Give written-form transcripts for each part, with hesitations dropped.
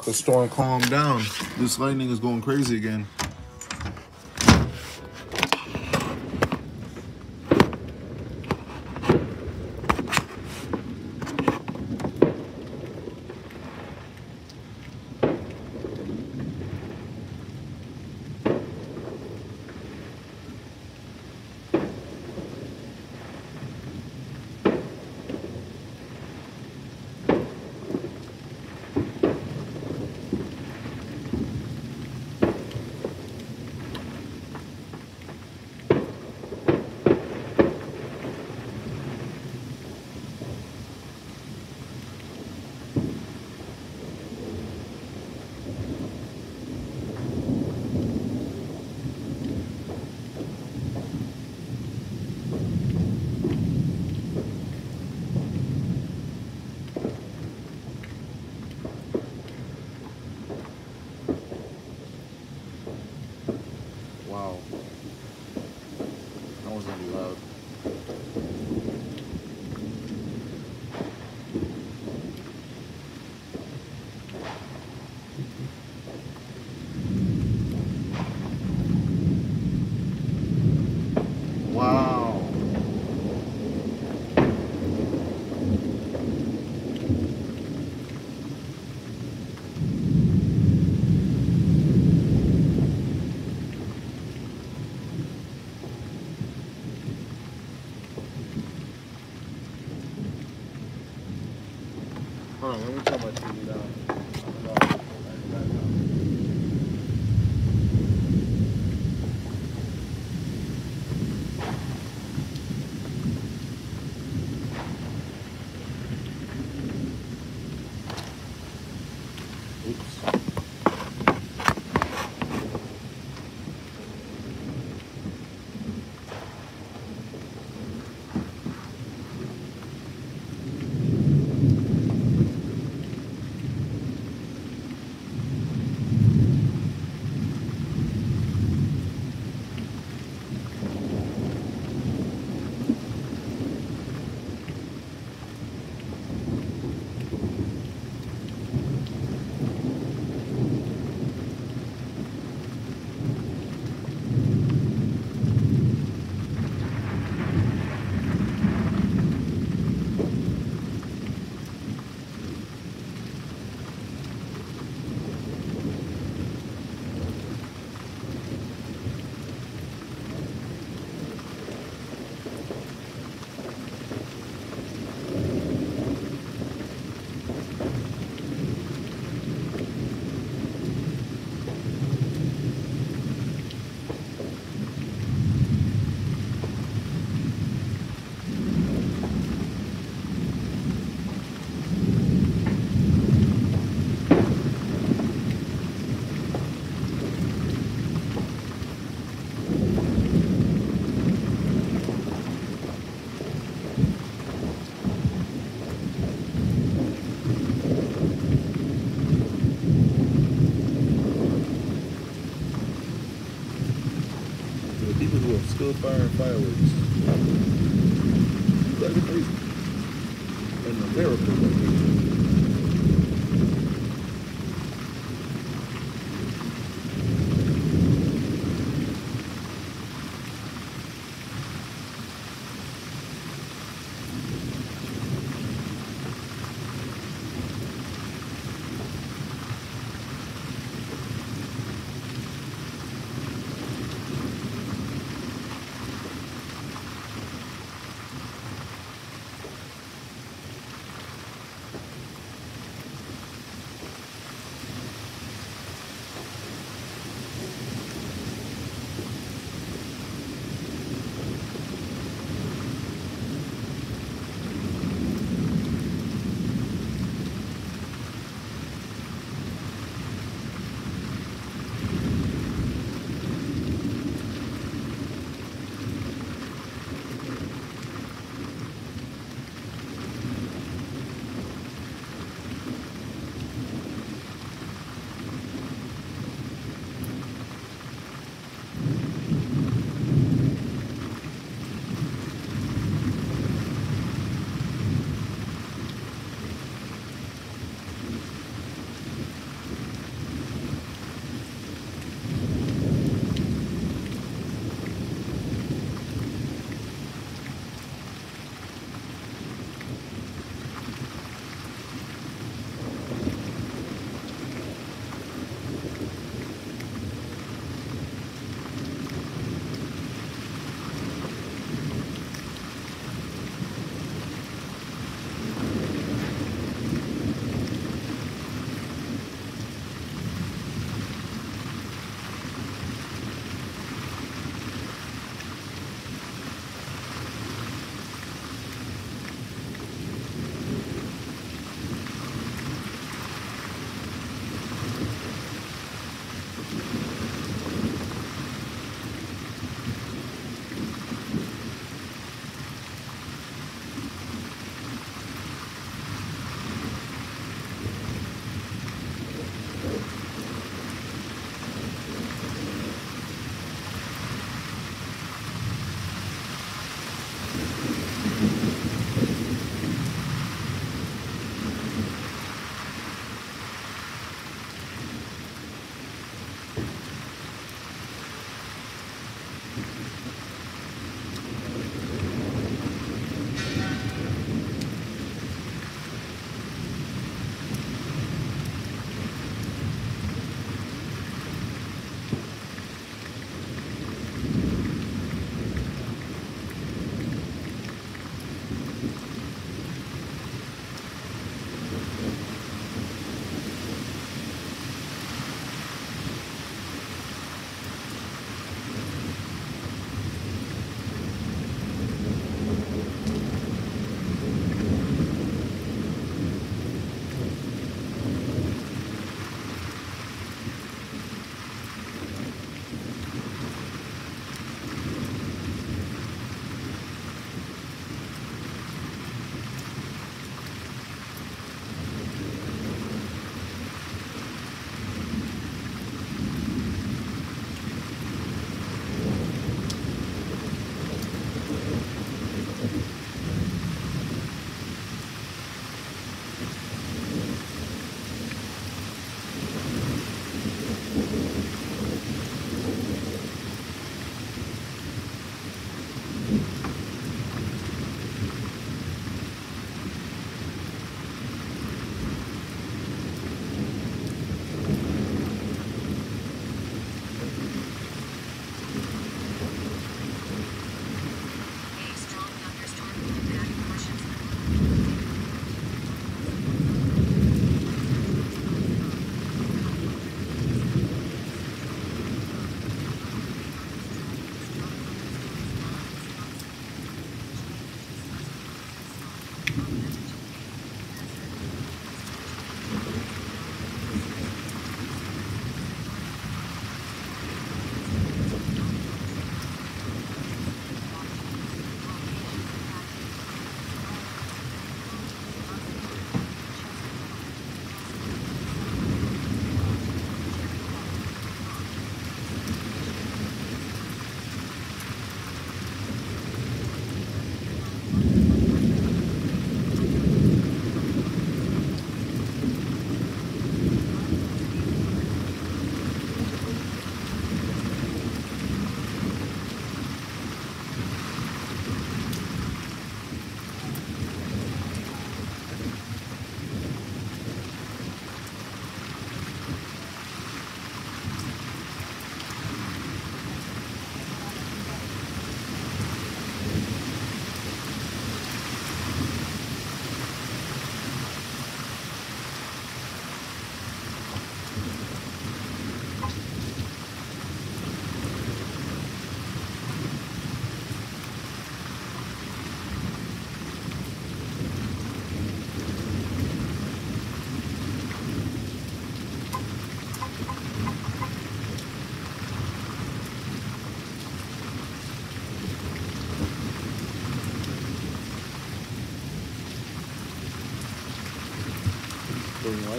The storm calmed down. This lightning is going crazy again. Wow. That was really loud. Wow. Hold on, let me turn my TV down. Oops. For the people who are still firing fireworks, that's crazy. In America,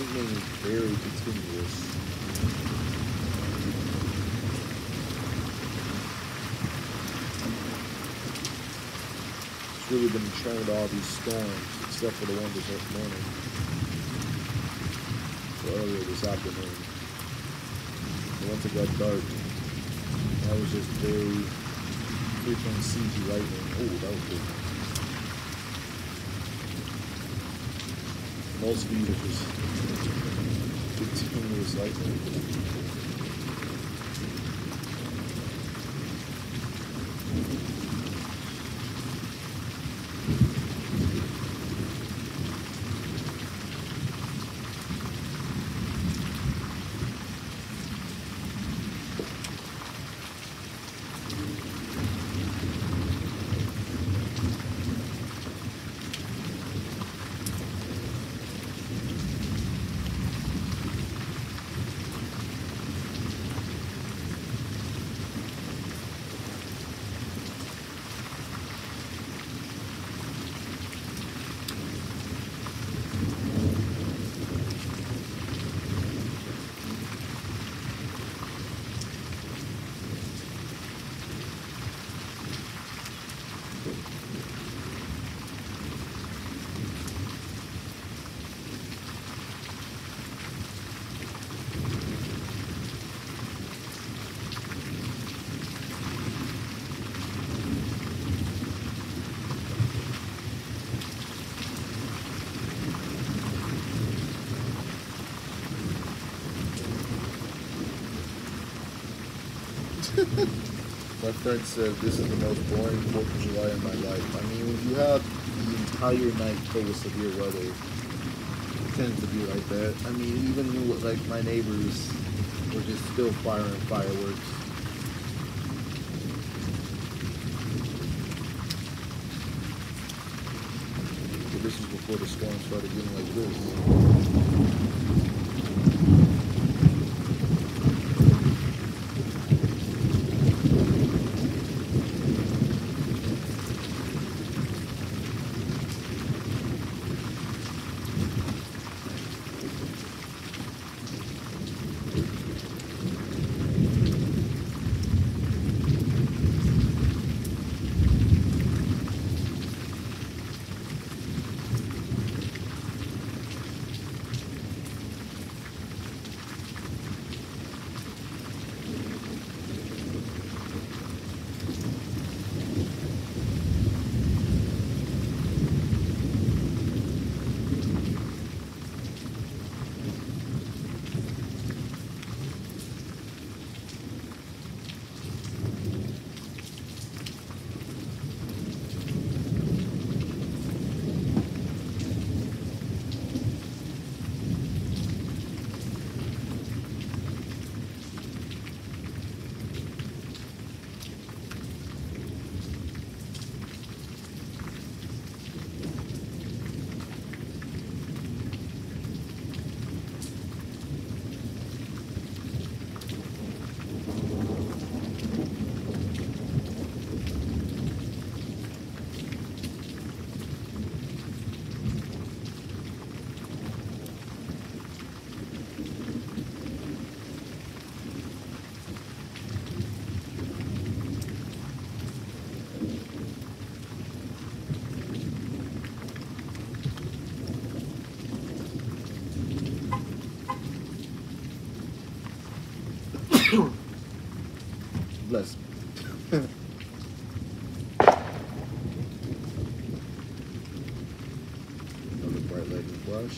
lightning is very continuous. It's really been trained all these storms, except for the one this morning. So earlier this afternoon. But once it got dark, that was just very frequent CG lightning. Oh, that was good. Most of these are just continuous lightning. My friend said this is the most boring 4th of July in my life. I mean, when you have the entire night full of severe weather, it tends to be like that. I mean, even like my neighbors were just still firing fireworks. But this was before the storm started getting like this. Bless me. Another bright lightning flash.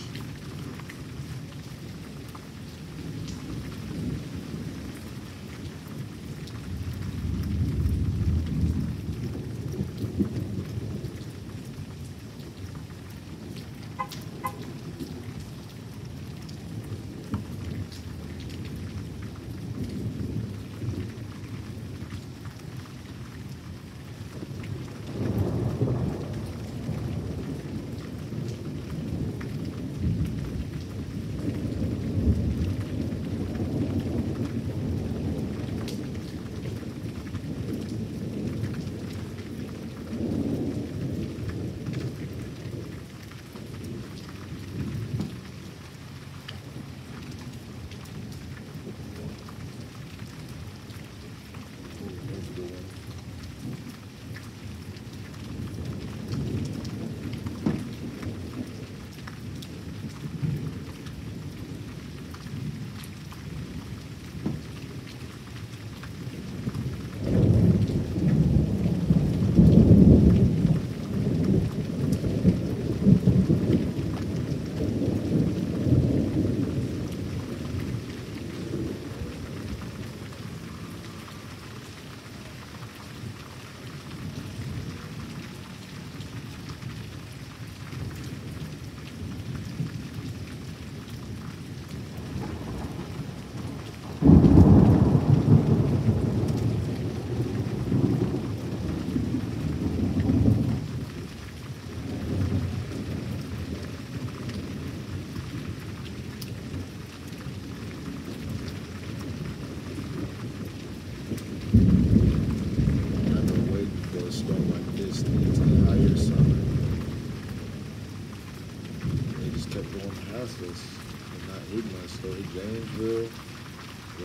Zanesville,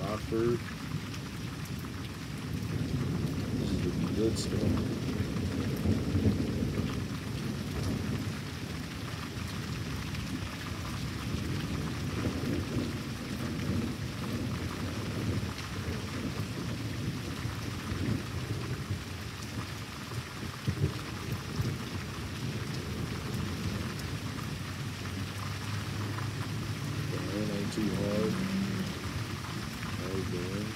Rockford. This is the good stuff. Ain't too hard. How you doing?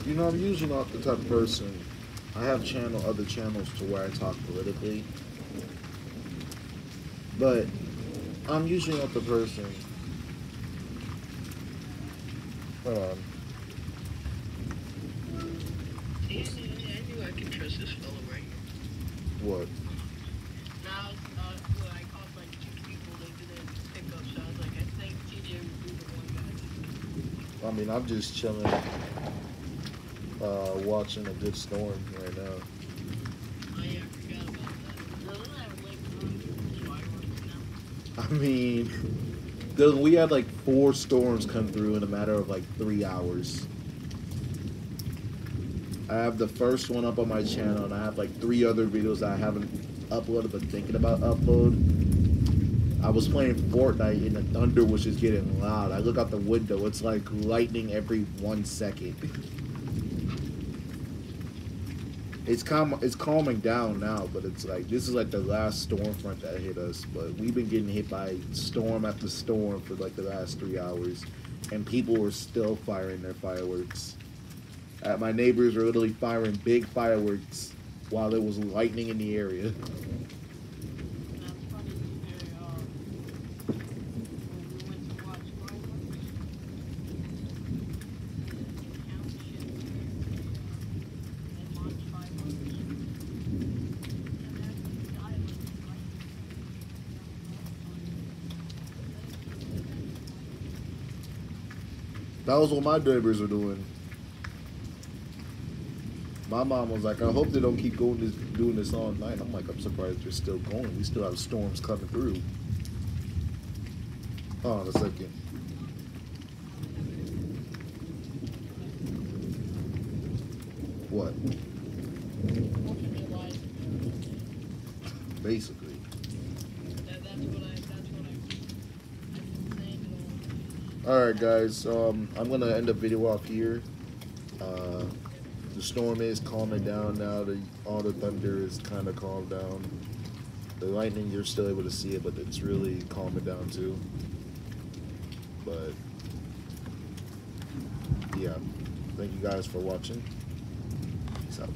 You know, I'm usually not the type of person. I have other channels to where I talk politically, but I'm usually not the person. Hold on. See, I knew I could trust this fellow right here. What? Now, well, I called like two people, they didn't pick up, so I was like, I think TJ would be the one guy. I mean, I'm just chilling, watching a good storm right now. Oh yeah, I forgot about that. Doesn't that have like fireworks now? I mean, we had like 4 storms come through in a matter of like 3 hours. I have the first one up on my channel, and I have like 3 other videos that I haven't uploaded but thinking about upload. I was playing Fortnite and the thunder was just getting loud. I look out the window, it's like lightning every 1 second. It's calming down now, but it's like this is like the last storm front that hit us. But we've been getting hit by storm after storm for like the last 3 hours, and people were still firing their fireworks. My neighbors were literally firing big fireworks while there was lightning in the area. That's funny to hear, when we went to watch fireworks, the township they launched fireworks. And actually died like lightning. That was what my neighbors were doing. My mom was like, I hope they don't keep doing this all night. I'm like, I'm surprised they're still going. We still have storms coming through. Hold on a second. What? Basically. That's what I saying. Alright guys, I'm gonna end the video off here. The storm is calming down now. All the thunder is kind of calmed down. The lightning, you're still able to see it, but it's really calming down too. But yeah, thank you guys for watching. Peace out.